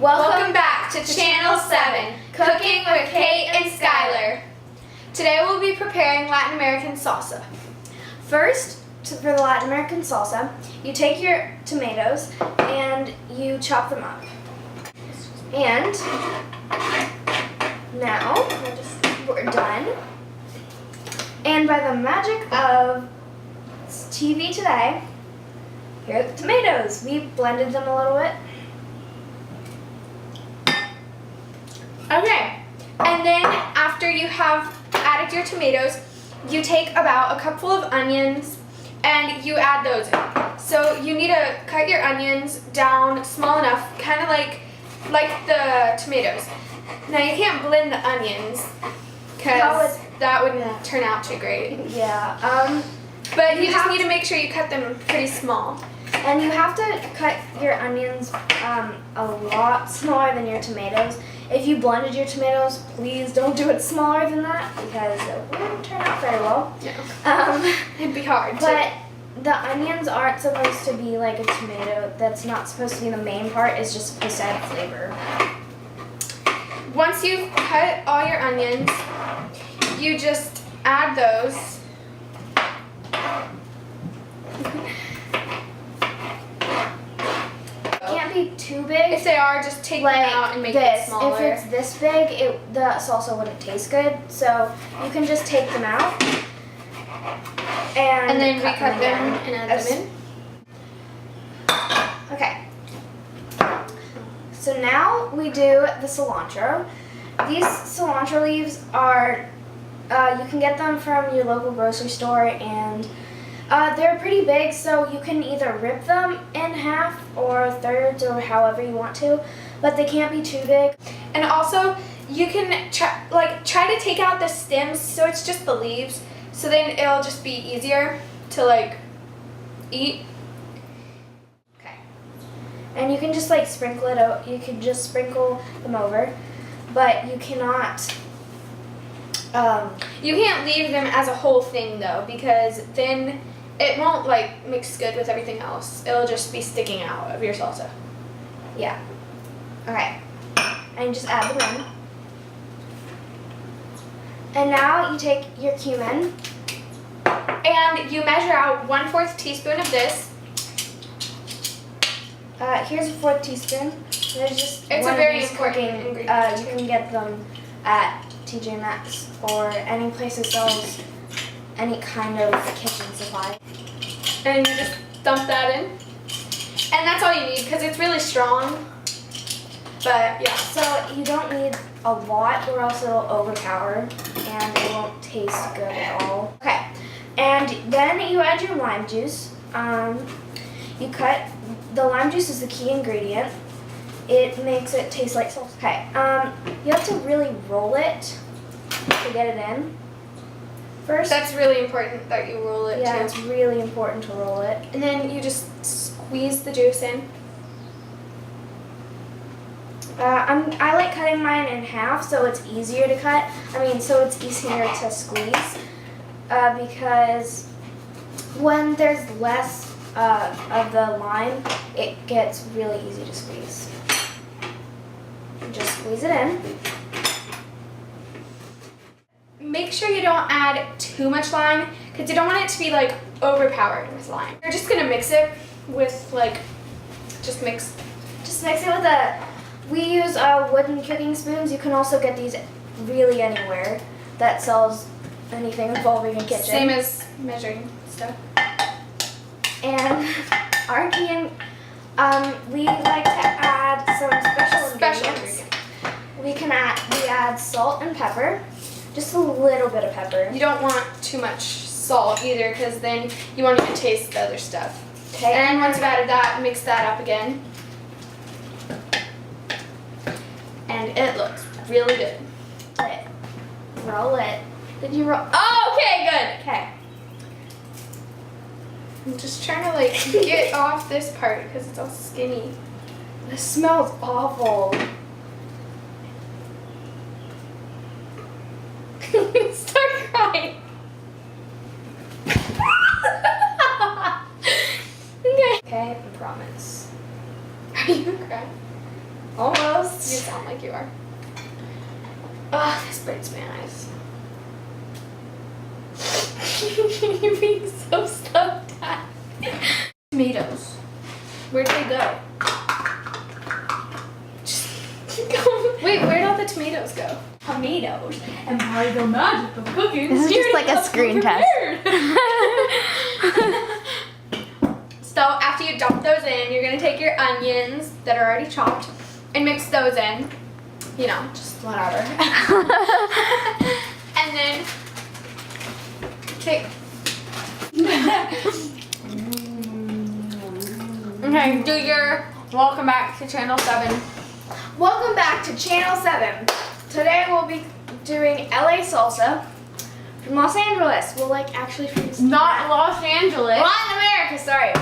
Welcome back to Channel 7, Cooking with Kate and Skyler. Today we'll be preparing Latin American salsa. First, for the Latin American salsa, you take your tomatoes and you chop them up. And now we're done. And by the magic of TV today, here are the tomatoes. We blended them a little bit. Okay, and then after you have added your tomatoes, you take about a cupful of onions and you add those in. So you need to cut your onions down small enough, kind of like the tomatoes. Now you can't blend the onions because that wouldn't turn out too great. Yeah. But you just need to make sure you cut them pretty small. And you have to cut your onions a lot smaller than your tomatoes. If you blended your tomatoes, please don't do it smaller than that because it wouldn't turn out very well. Yeah. It'd be hard. But the onions aren't supposed to be like a tomato. That's not supposed to be the main part. It's just supposed to add flavor. Once you've cut all your onions, you just add those. Be too big. If they are, just take them out and make it smaller. If it's this big, the salsa wouldn't taste good. So you can just take them out and then recut them and add them in. Okay. So now we do the cilantro. These cilantro leaves are, you can get them from your local grocery store, and they're pretty big, so you can either rip them in half or thirds or however you want to, but they can't be too big. And also, you can try to take out the stems so it's just the leaves, so then it'll just be easier to eat. Okay. And you can just sprinkle it out. You can just sprinkle them over, but you cannot. You can't leave them as a whole thing though, because then it won't mix good with everything else. It'll just be sticking out of your salsa. Yeah. Okay. And just add them in. And now you take your cumin. And you measure out 1/4 teaspoon of this. Here's a 1/4 teaspoon. There's just it's one a very of these important cooking. ingredient. You can get them at TJ Maxx or any place that sells any kind of kitchen supply. And you just dump that in. And that's all you need because it's really strong. But yeah. So you don't need a lot or else it'll overpower and it won't taste good at all. Okay. And then you add your lime juice. You cut, the lime juice is the key ingredient. It makes it taste like salsa. Okay. You have to really roll it to get it in. First. That's really important that you roll it too. Yeah, it's really important to roll it. And then you just squeeze the juice in. I like cutting mine in half so it's easier to cut. So it's easier to squeeze because when there's less of the lime, it gets really easy to squeeze. Just squeeze it in. Make sure you don't add too much lime because you don't want it to be overpowered with lime. You're just gonna mix it with just mix it with we use wooden cooking spoons. You can also get these really anywhere that sells anything involving a kitchen. Same as measuring stuff. And our key, we like to add some special ingredients. We add salt and pepper. Just a little bit of pepper. You don't want too much salt either because then you won't even taste the other stuff. Okay. And once you've added that, mix that up again. And it looks really good. Roll it. Did you roll? Oh, okay, good. Okay. I'm just trying to get off this part because it's all skinny. This smells awful. Start crying. Okay. Okay, I promise. Are you crying? Almost. sound like you are. Oh, this bites my eyes. You're being so stuck down. Tomatoes. Where'd they go? Wait, where'd all the tomatoes go? Tomatoes. And by the magic of cooking, This is just like a screen test. So after you dump those in, you're gonna take your onions that are already chopped and mix those in. You know, just whatever. And then take. Okay, do your welcome back to Channel 7. Welcome back to Channel 7. Today we'll be doing LA salsa from Los Angeles. Well, like actually from Not Los Angeles. Latin America, sorry.